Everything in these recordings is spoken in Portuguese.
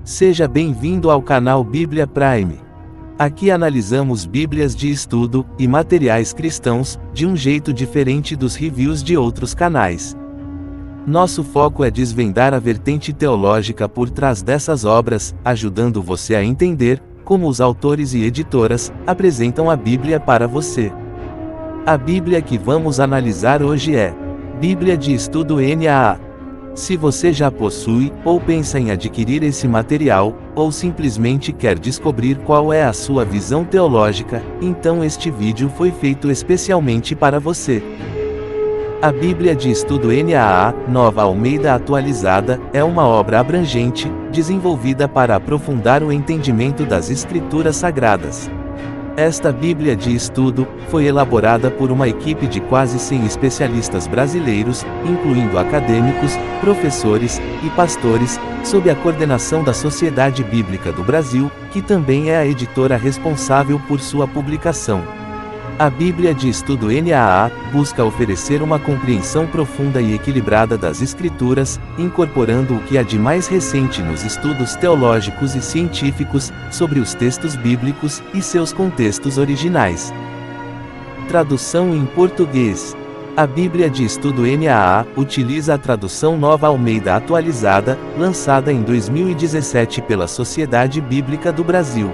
Seja bem-vindo ao canal Bíblia Prime. Aqui analisamos Bíblias de estudo e materiais cristãos de um jeito diferente dos reviews de outros canais. Nosso foco é desvendar a vertente teológica por trás dessas obras, ajudando você a entender como os autores e editoras apresentam a Bíblia para você. A Bíblia que vamos analisar hoje é Bíblia de Estudo NAA. Se você já possui, ou pensa em adquirir esse material, ou simplesmente quer descobrir qual é a sua visão teológica, então este vídeo foi feito especialmente para você. A Bíblia de Estudo NAA, Nova Almeida Atualizada, é uma obra abrangente, desenvolvida para aprofundar o entendimento das Escrituras Sagradas. Esta Bíblia de estudo foi elaborada por uma equipe de quase 100 especialistas brasileiros, incluindo acadêmicos, professores e pastores, sob a coordenação da Sociedade Bíblica do Brasil, que também é a editora responsável por sua publicação. A Bíblia de Estudo NAA busca oferecer uma compreensão profunda e equilibrada das Escrituras, incorporando o que há de mais recente nos estudos teológicos e científicos sobre os textos bíblicos e seus contextos originais. Tradução em português. A Bíblia de Estudo NAA utiliza a tradução Nova Almeida Atualizada, lançada em 2017 pela Sociedade Bíblica do Brasil.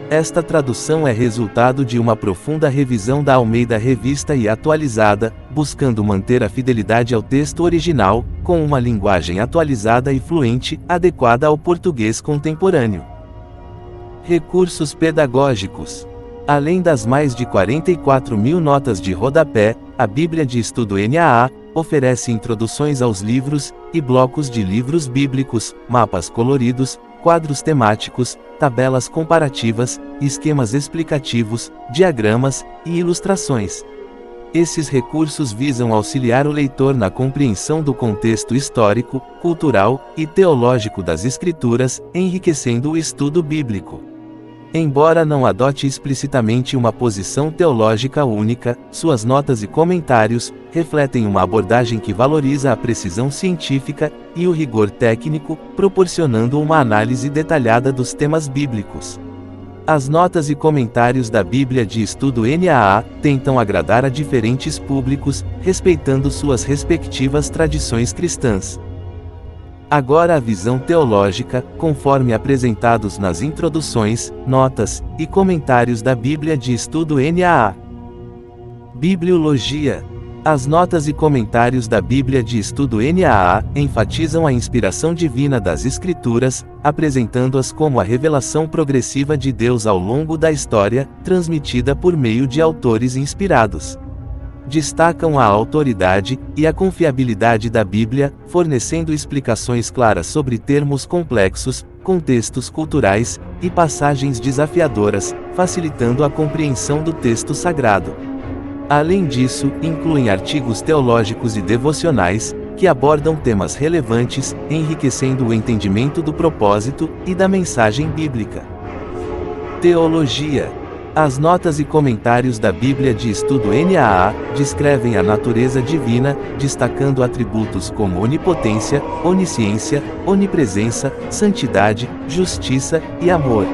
Esta tradução é resultado de uma profunda revisão da Almeida Revista e Atualizada, buscando manter a fidelidade ao texto original, com uma linguagem atualizada e fluente, adequada ao português contemporâneo. Recursos pedagógicos. Além das mais de 44 mil notas de rodapé, a Bíblia de Estudo NAA oferece introduções aos livros e blocos de livros bíblicos, mapas coloridos, quadros temáticos, tabelas comparativas, esquemas explicativos, diagramas e ilustrações. Esses recursos visam auxiliar o leitor na compreensão do contexto histórico, cultural e teológico das Escrituras, enriquecendo o estudo bíblico. Embora não adote explicitamente uma posição teológica única, suas notas e comentários refletem uma abordagem que valoriza a precisão científica e o rigor técnico, proporcionando uma análise detalhada dos temas bíblicos. As notas e comentários da Bíblia de Estudo NAA tentam agradar a diferentes públicos, respeitando suas respectivas tradições cristãs. Agora a visão teológica, conforme apresentados nas introduções, notas e comentários da Bíblia de Estudo NAA. Bibliologia. As notas e comentários da Bíblia de Estudo NAA enfatizam a inspiração divina das Escrituras, apresentando-as como a revelação progressiva de Deus ao longo da história, transmitida por meio de autores inspirados. Destacam a autoridade e a confiabilidade da Bíblia, fornecendo explicações claras sobre termos complexos, contextos culturais e passagens desafiadoras, facilitando a compreensão do texto sagrado. Além disso, incluem artigos teológicos e devocionais, que abordam temas relevantes, enriquecendo o entendimento do propósito e da mensagem bíblica. Teologia. As notas e comentários da Bíblia de Estudo NAA descrevem a natureza divina, destacando atributos como onipotência, onisciência, onipresença, santidade, justiça e amor.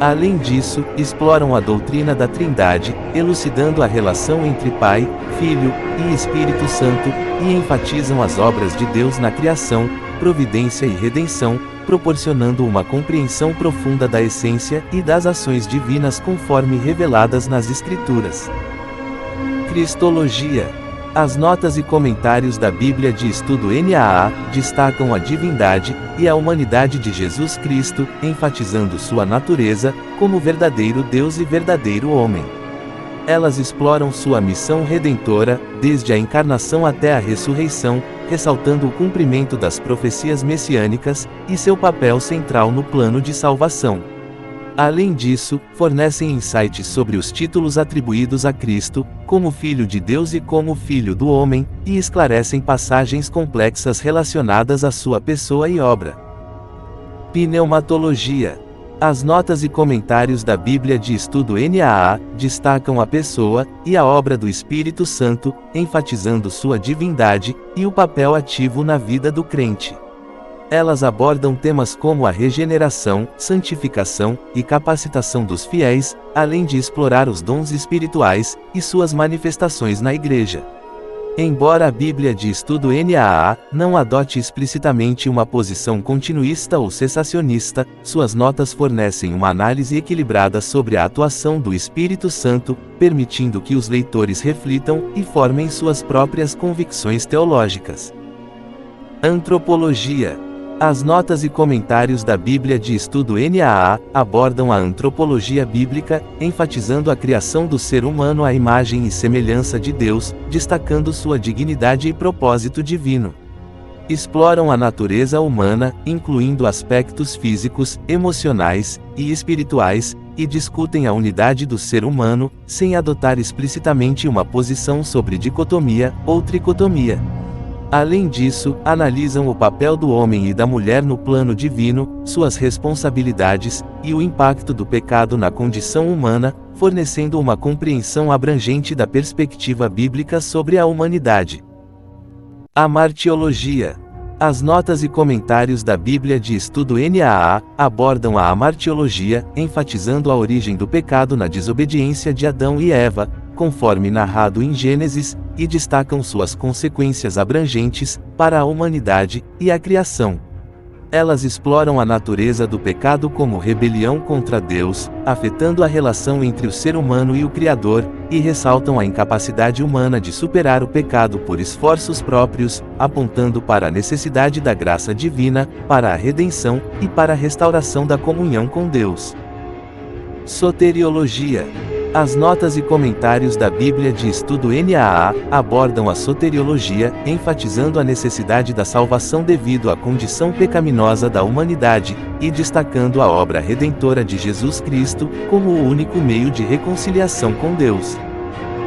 Além disso, exploram a doutrina da Trindade, elucidando a relação entre Pai, Filho e Espírito Santo, e enfatizam as obras de Deus na criação, providência e redenção, proporcionando uma compreensão profunda da essência e das ações divinas conforme reveladas nas Escrituras. Cristologia. As notas e comentários da Bíblia de Estudo NAA destacam a divindade e a humanidade de Jesus Cristo, enfatizando sua natureza como verdadeiro Deus e verdadeiro homem. Elas exploram sua missão redentora, desde a encarnação até a ressurreição, ressaltando o cumprimento das profecias messiânicas e seu papel central no plano de salvação. Além disso, fornecem insights sobre os títulos atribuídos a Cristo, como Filho de Deus e como Filho do Homem, e esclarecem passagens complexas relacionadas à sua pessoa e obra. Pneumatologia. As notas e comentários da Bíblia de Estudo NAA destacam a pessoa e a obra do Espírito Santo, enfatizando sua divindade e o papel ativo na vida do crente. Elas abordam temas como a regeneração, santificação e capacitação dos fiéis, além de explorar os dons espirituais e suas manifestações na Igreja. Embora a Bíblia de Estudo NAA não adote explicitamente uma posição continuista ou cessacionista, suas notas fornecem uma análise equilibrada sobre a atuação do Espírito Santo, permitindo que os leitores reflitam e formem suas próprias convicções teológicas. Antropologia. As notas e comentários da Bíblia de Estudo NAA abordam a antropologia bíblica, enfatizando a criação do ser humano à imagem e semelhança de Deus, destacando sua dignidade e propósito divino. Exploram a natureza humana, incluindo aspectos físicos, emocionais e espirituais, e discutem a unidade do ser humano, sem adotar explicitamente uma posição sobre dicotomia ou tricotomia. Além disso, analisam o papel do homem e da mulher no plano divino, suas responsabilidades, e o impacto do pecado na condição humana, fornecendo uma compreensão abrangente da perspectiva bíblica sobre a humanidade. A martiologia. As notas e comentários da Bíblia de Estudo NAA abordam a amartiologia, enfatizando a origem do pecado na desobediência de Adão e Eva, conforme narrado em Gênesis, e destacam suas consequências abrangentes para a humanidade e a criação. Elas exploram a natureza do pecado como rebelião contra Deus, afetando a relação entre o ser humano e o Criador, e ressaltam a incapacidade humana de superar o pecado por esforços próprios, apontando para a necessidade da graça divina, para a redenção e para a restauração da comunhão com Deus. Soteriologia. As notas e comentários da Bíblia de Estudo NAA abordam a soteriologia, enfatizando a necessidade da salvação devido à condição pecaminosa da humanidade, e destacando a obra redentora de Jesus Cristo como o único meio de reconciliação com Deus.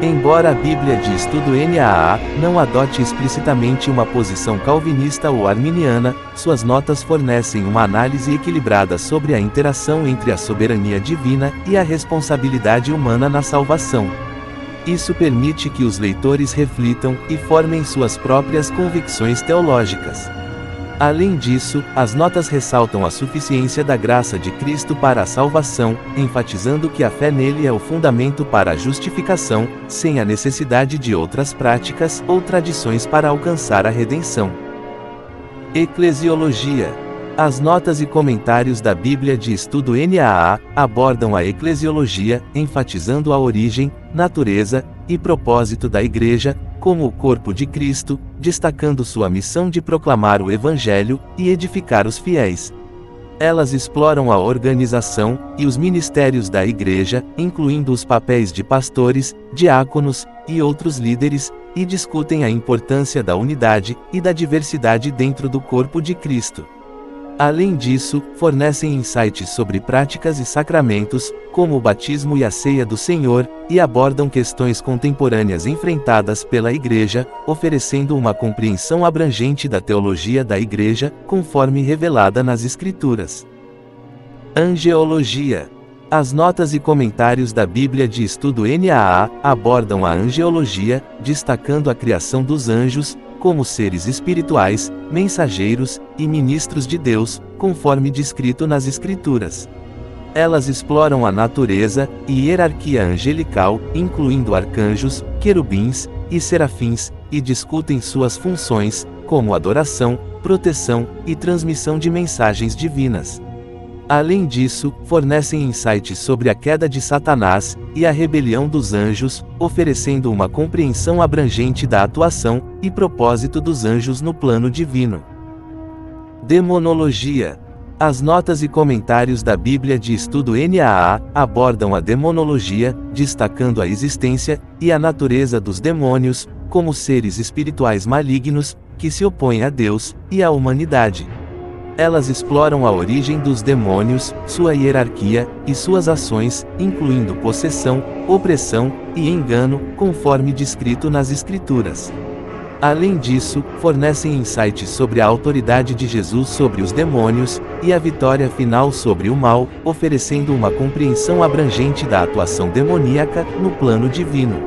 Embora a Bíblia de Estudo NAA não adote explicitamente uma posição calvinista ou arminiana, suas notas fornecem uma análise equilibrada sobre a interação entre a soberania divina e a responsabilidade humana na salvação. Isso permite que os leitores reflitam e formem suas próprias convicções teológicas. Além disso, as notas ressaltam a suficiência da graça de Cristo para a salvação, enfatizando que a fé nele é o fundamento para a justificação, sem a necessidade de outras práticas ou tradições para alcançar a redenção. Eclesiologia. As notas e comentários da Bíblia de Estudo NAA abordam a eclesiologia, enfatizando a origem, natureza e propósito da Igreja, como o corpo de Cristo, destacando sua missão de proclamar o Evangelho e edificar os fiéis. Elas exploram a organização e os ministérios da Igreja, incluindo os papéis de pastores, diáconos e outros líderes, e discutem a importância da unidade e da diversidade dentro do corpo de Cristo. Além disso, fornecem insights sobre práticas e sacramentos, como o batismo e a ceia do Senhor, e abordam questões contemporâneas enfrentadas pela Igreja, oferecendo uma compreensão abrangente da teologia da Igreja, conforme revelada nas Escrituras. Angeologia. As notas e comentários da Bíblia de Estudo NAA abordam a angeologia, destacando a criação dos anjos, como seres espirituais, mensageiros e ministros de Deus, conforme descrito nas Escrituras. Elas exploram a natureza e hierarquia angelical, incluindo arcanjos, querubins e serafins, e discutem suas funções, como adoração, proteção e transmissão de mensagens divinas. Além disso, fornecem insights sobre a queda de Satanás e a rebelião dos anjos, oferecendo uma compreensão abrangente da atuação e propósito dos anjos no plano divino. Demonologia. As notas e comentários da Bíblia de Estudo NAA abordam a demonologia, destacando a existência e a natureza dos demônios, como seres espirituais malignos, que se opõem a Deus e à humanidade. Elas exploram a origem dos demônios, sua hierarquia e suas ações, incluindo possessão, opressão e engano, conforme descrito nas Escrituras. Além disso, fornecem insights sobre a autoridade de Jesus sobre os demônios e a vitória final sobre o mal, oferecendo uma compreensão abrangente da atuação demoníaca no plano divino.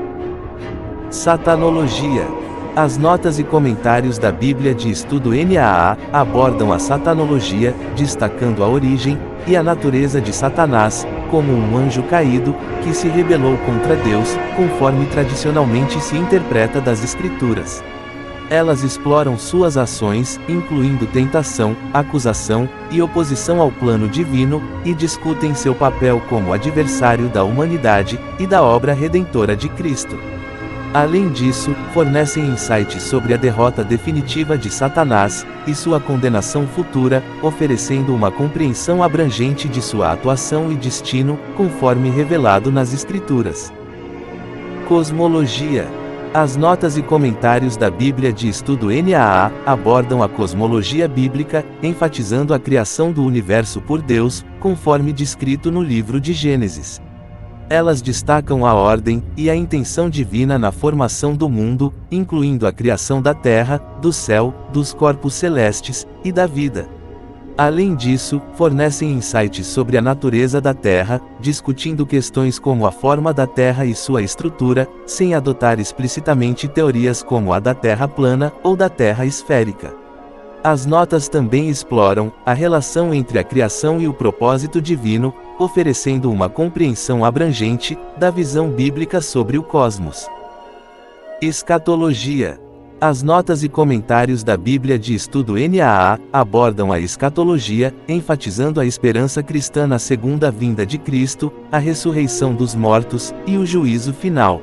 Satanologia. As notas e comentários da Bíblia de Estudo NAA abordam a satanologia, destacando a origem e a natureza de Satanás, como um anjo caído, que se rebelou contra Deus, conforme tradicionalmente se interpreta das Escrituras. Elas exploram suas ações, incluindo tentação, acusação e oposição ao plano divino, e discutem seu papel como adversário da humanidade e da obra redentora de Cristo. Além disso, fornecem insights sobre a derrota definitiva de Satanás e sua condenação futura, oferecendo uma compreensão abrangente de sua atuação e destino, conforme revelado nas Escrituras. Cosmologia. As notas e comentários da Bíblia de Estudo NAA abordam a cosmologia bíblica, enfatizando a criação do universo por Deus, conforme descrito no livro de Gênesis. Elas destacam a ordem e a intenção divina na formação do mundo, incluindo a criação da terra, do céu, dos corpos celestes e da vida. Além disso, fornecem insights sobre a natureza da Terra, discutindo questões como a forma da Terra e sua estrutura, sem adotar explicitamente teorias como a da Terra plana ou da Terra esférica. As notas também exploram a relação entre a criação e o propósito divino, oferecendo uma compreensão abrangente da visão bíblica sobre o cosmos. Escatologia. As notas e comentários da Bíblia de Estudo NAA abordam a escatologia, enfatizando a esperança cristã na segunda vinda de Cristo, a ressurreição dos mortos e o juízo final.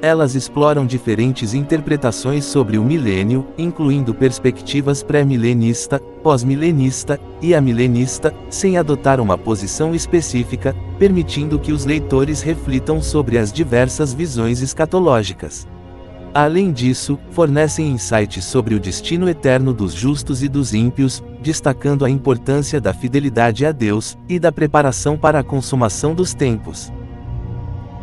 Elas exploram diferentes interpretações sobre o milênio, incluindo perspectivas pré-milenista, pós-milenista e amilenista, sem adotar uma posição específica, permitindo que os leitores reflitam sobre as diversas visões escatológicas. Além disso, fornecem insights sobre o destino eterno dos justos e dos ímpios, destacando a importância da fidelidade a Deus e da preparação para a consumação dos tempos.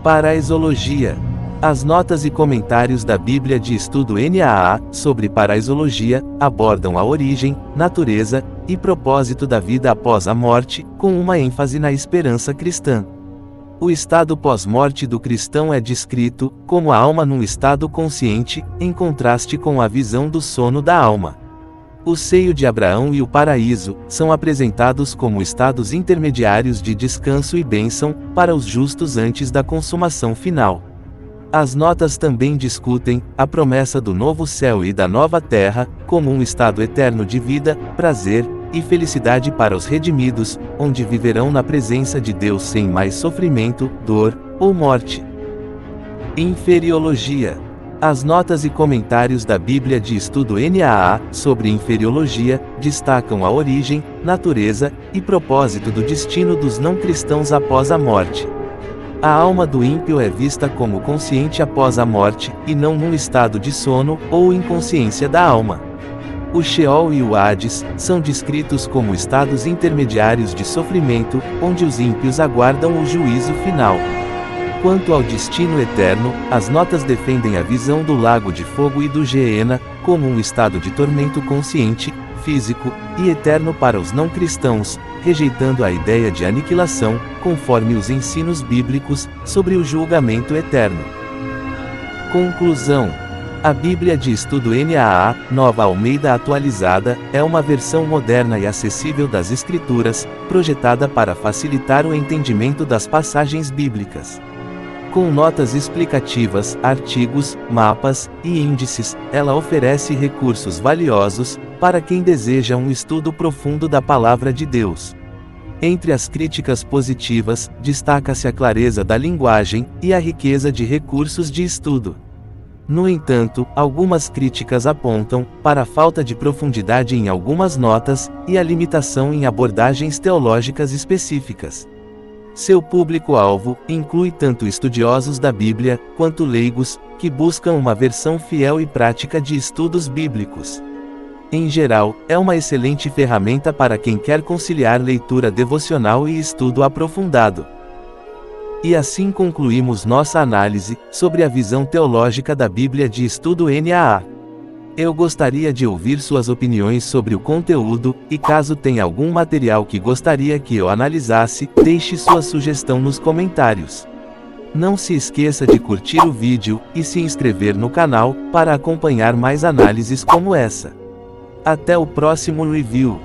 Paraisologia. As notas e comentários da Bíblia de Estudo NAA sobre paraisologia abordam a origem, natureza e propósito da vida após a morte, com uma ênfase na esperança cristã. O estado pós-morte do cristão é descrito como a alma num estado consciente, em contraste com a visão do sono da alma. O seio de Abraão e o paraíso são apresentados como estados intermediários de descanso e bênção para os justos antes da consumação final. As notas também discutem a promessa do novo céu e da nova terra, como um estado eterno de vida, prazer e felicidade para os redimidos, onde viverão na presença de Deus sem mais sofrimento, dor ou morte. Inferiologia. As notas e comentários da Bíblia de Estudo NAA sobre inferiologia destacam a origem, natureza e propósito do destino dos não cristãos após a morte. A alma do ímpio é vista como consciente após a morte, e não num estado de sono ou inconsciência da alma. O Sheol e o Hades são descritos como estados intermediários de sofrimento, onde os ímpios aguardam o juízo final. Quanto ao destino eterno, as notas defendem a visão do lago de fogo e do Geena, como um estado de tormento consciente, físico e eterno para os não cristãos, rejeitando a ideia de aniquilação, conforme os ensinos bíblicos sobre o julgamento eterno. Conclusão. A Bíblia de Estudo NAA, Nova Almeida Atualizada, é uma versão moderna e acessível das Escrituras, projetada para facilitar o entendimento das passagens bíblicas. Com notas explicativas, artigos, mapas e índices, ela oferece recursos valiosos para quem deseja um estudo profundo da Palavra de Deus. Entre as críticas positivas, destaca-se a clareza da linguagem e a riqueza de recursos de estudo. No entanto, algumas críticas apontam para a falta de profundidade em algumas notas e a limitação em abordagens teológicas específicas. Seu público-alvo inclui tanto estudiosos da Bíblia quanto leigos, que buscam uma versão fiel e prática de estudos bíblicos. Em geral, é uma excelente ferramenta para quem quer conciliar leitura devocional e estudo aprofundado. E assim concluímos nossa análise sobre a visão teológica da Bíblia de Estudo NAA. Eu gostaria de ouvir suas opiniões sobre o conteúdo, e caso tenha algum material que gostaria que eu analisasse, deixe sua sugestão nos comentários. Não se esqueça de curtir o vídeo e se inscrever no canal para acompanhar mais análises como essa. Até o próximo review.